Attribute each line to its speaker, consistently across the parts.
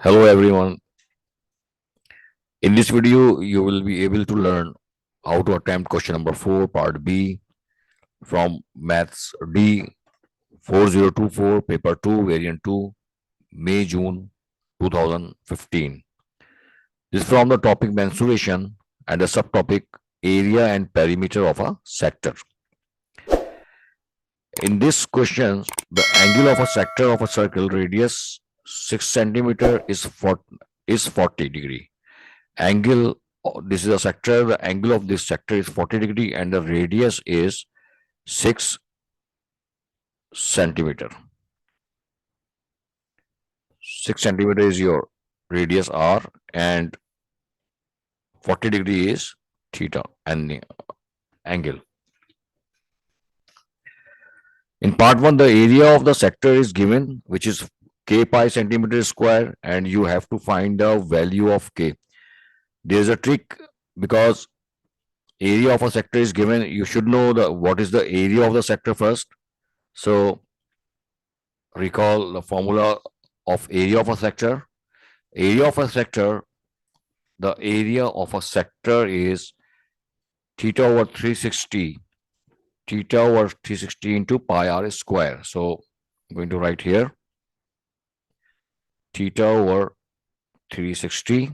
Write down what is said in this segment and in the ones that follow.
Speaker 1: Hello everyone. In this video, you will be able to learn how to attempt question number 4, part B from Maths D 4024, paper 2, variant 2, May June 2015. This is from the topic mensuration and the subtopic area and perimeter of a sector. In this question, the angle of a sector of a circle radius 6 centimeter is 40 degree. Angle, this is a sector, the angle of this sector is 40 degree and the radius is 6 centimeter. 6 centimeter is your radius r and 40 degree is theta and the angle. In part 1, the area of the sector is given, which is k pi centimeter square, and you have to find the value of k. There's a trick because area of a sector is given. You should know what is the area of the sector first. So recall the formula of area of a sector. Area of a sector, the area of a sector is theta over 360, theta over 360 into pi r square. So I'm going to write here theta over 360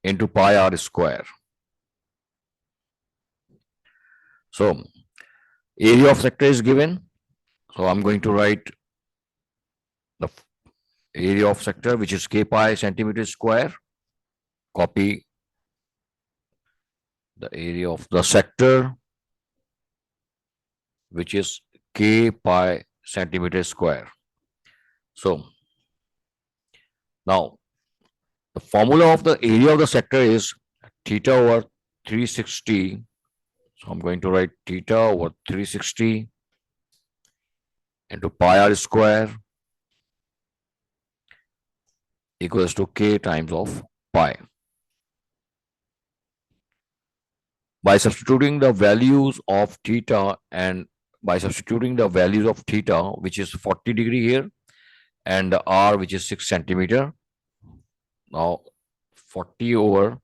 Speaker 1: into pi r square. So area of sector is given. So I'm going to write the area of sector, which is k pi centimeter square. Copy the area of the sector, which is k pi centimeter square. So now the formula of the area of the sector is theta over 360. So I'm going to write theta over 360 into pi r square equals to k times of pi. By substituting the values of theta which is 40 degree here, and the r, which is 6 centimeter. Now 40 over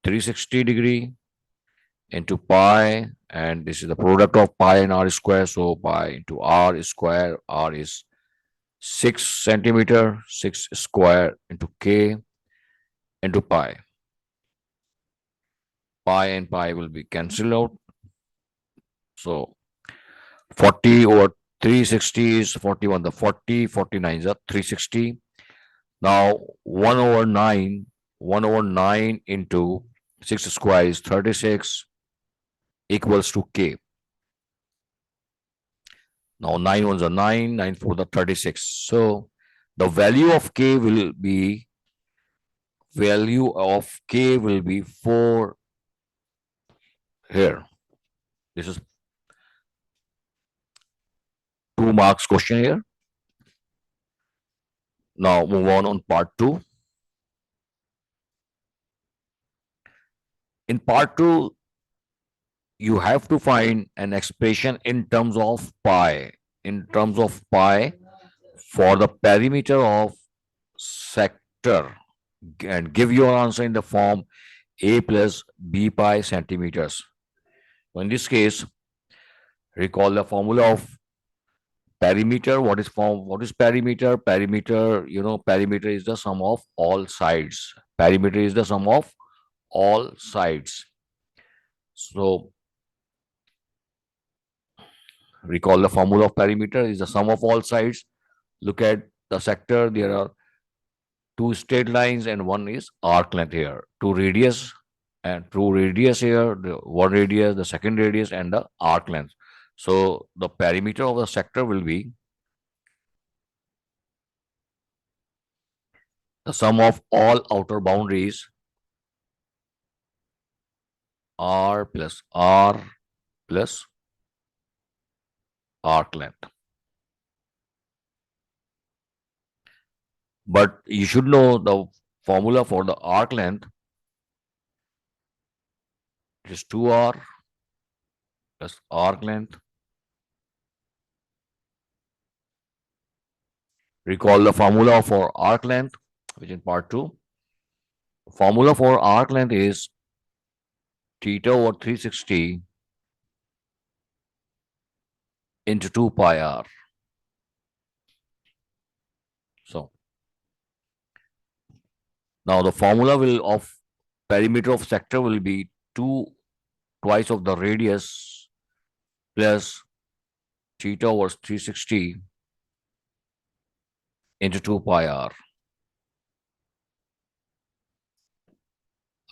Speaker 1: 360 degree into pi, and this is the product of pi and r square. So pi into r square, r is 6 centimeter, 6 square into k into pi. Pi and pi will be cancelled out. So 40 over 360 is 41. The 40, 49 is a 360. Now 1 over 9 into 6 square is 36 equals to k. Now 9 ones are 9, 9 4 the 36. So the value of k will be 4 here. This is 2 marks question here. Now move on part 2. In part 2, you have to find an expression in terms of pi. For the perimeter of sector, and give your answer in the form a plus b pi centimeters. So in this case, recall the formula of perimeter. What is perimeter? Perimeter is the sum of all sides. Perimeter is the sum of all sides. So recall the formula of perimeter is the sum of all sides. Look at the sector. There are 2 straight lines and 1 is arc length here. 2 radius here, the 1 radius, the second radius, and the arc length. So the perimeter of the sector will be the sum of all outer boundaries r plus arc length. But you should know the formula for the arc length is 2r plus arc length Recall the formula for arc length, which in part 2. Formula for arc length is theta over 360 into 2 pi r. So now the formula will of perimeter of sector will be 2 twice of the radius plus theta over 360 into 2 pi r.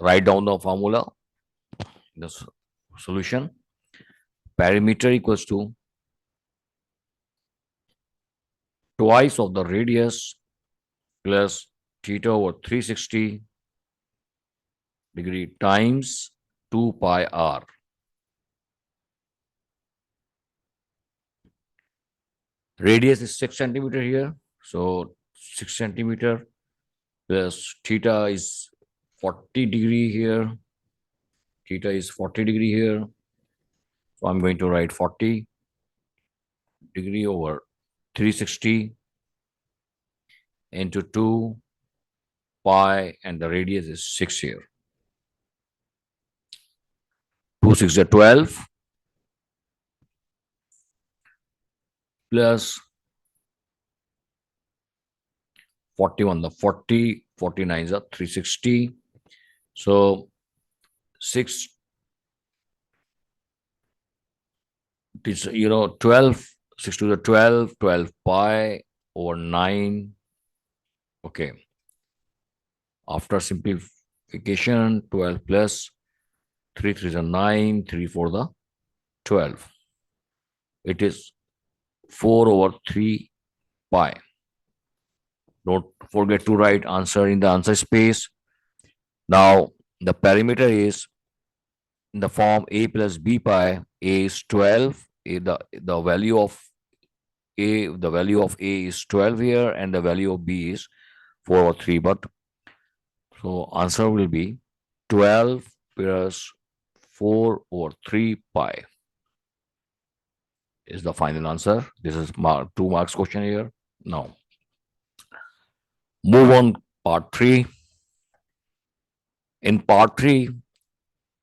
Speaker 1: Write down the formula, the solution. Perimeter equals to twice of the radius plus theta over 360 degree times 2 pi r. Radius is 6 centimeter here. So 6 centimeter plus theta is 40 degree here. Theta is 40 degree here. So I'm going to write 40 degree over 360 into 2 pi, and the radius is 6 here. 2 6 is 12 plus 41, the 40, 49 is a 360. So 6, this 12, 6 to the 12, 12 pi over 9. Okay. After simplification, 12 plus 3 3 is a 9, 3 4 the 12. It is 4 over 3 pi. Don't forget to write answer in the answer space. Now, the perimeter is in the form a plus b pi. A is 12. The value of a is 12 here, and the value of b is 4 over 3. But so answer will be 12 plus 4 over 3 pi is the final answer. This is 2 marks question here. Now, move on part 3. In part 3,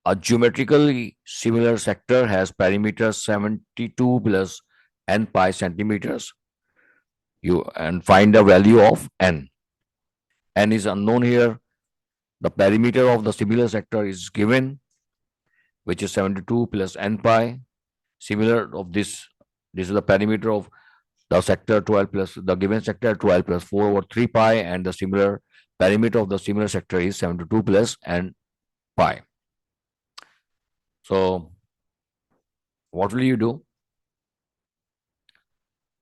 Speaker 1: a geometrically similar sector has perimeter 72 plus n pi centimeters. And find the value of n. N is unknown here. The perimeter of the similar sector is given, which is 72 plus n pi. Similar of this is the perimeter of the sector 12 plus the given sector 12 plus 4 over 3 pi, and the similar perimeter of the similar sector is 72 plus n pi. So what will you do?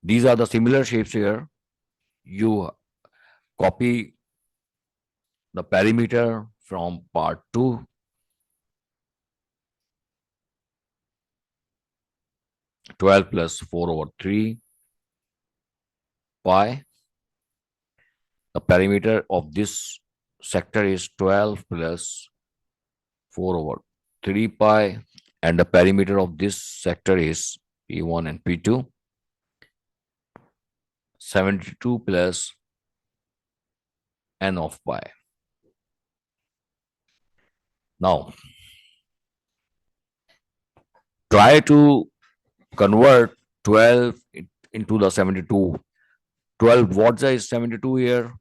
Speaker 1: These are the similar shapes here. You copy the perimeter from part 2. Twelve plus 4 over 3 pi. The perimeter of this sector is 12 plus 4 over 3 pi, and the perimeter of this sector is P1 and P2. 72 plus n of pi. Now, try to convert 12 into the 72. 12 watts is 72 here.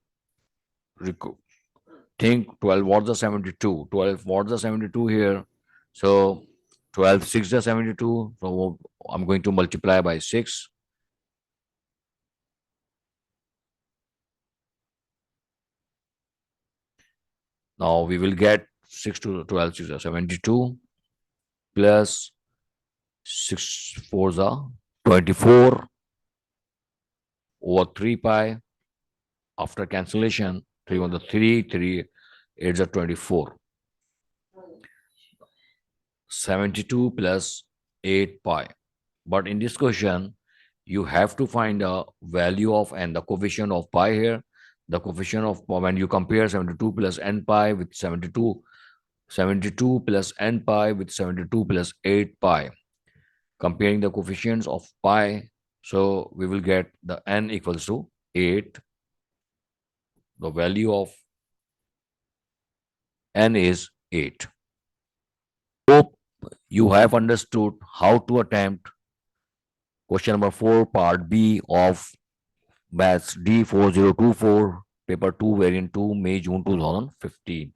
Speaker 1: Think 12 watts is 72. 12 watts is 72 here. So 12 6 is 72. So I'm going to multiply by 6. Now we will get 6 to 12 6 is 72 plus 6 4s are 24 over 3 pi. After cancellation, 3 1 the 3, 3 8 are 24. 72 plus 8 pi. But in this question, you have to find a value of and the coefficient of pi here. The coefficient of when you compare 72 plus n pi with 72 plus n pi with 72 plus 8 pi. Comparing the coefficients of pi, so we will get the n equals to 8 The value of n is 8. Hope you have understood how to attempt question number 4, part B of Maths D4024, paper 2, variant 2, May June 2015.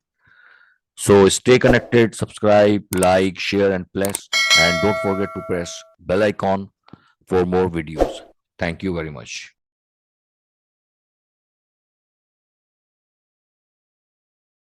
Speaker 1: So stay connected, subscribe, like, share, and press. And don't forget to press bell icon for more videos. Thank you very much.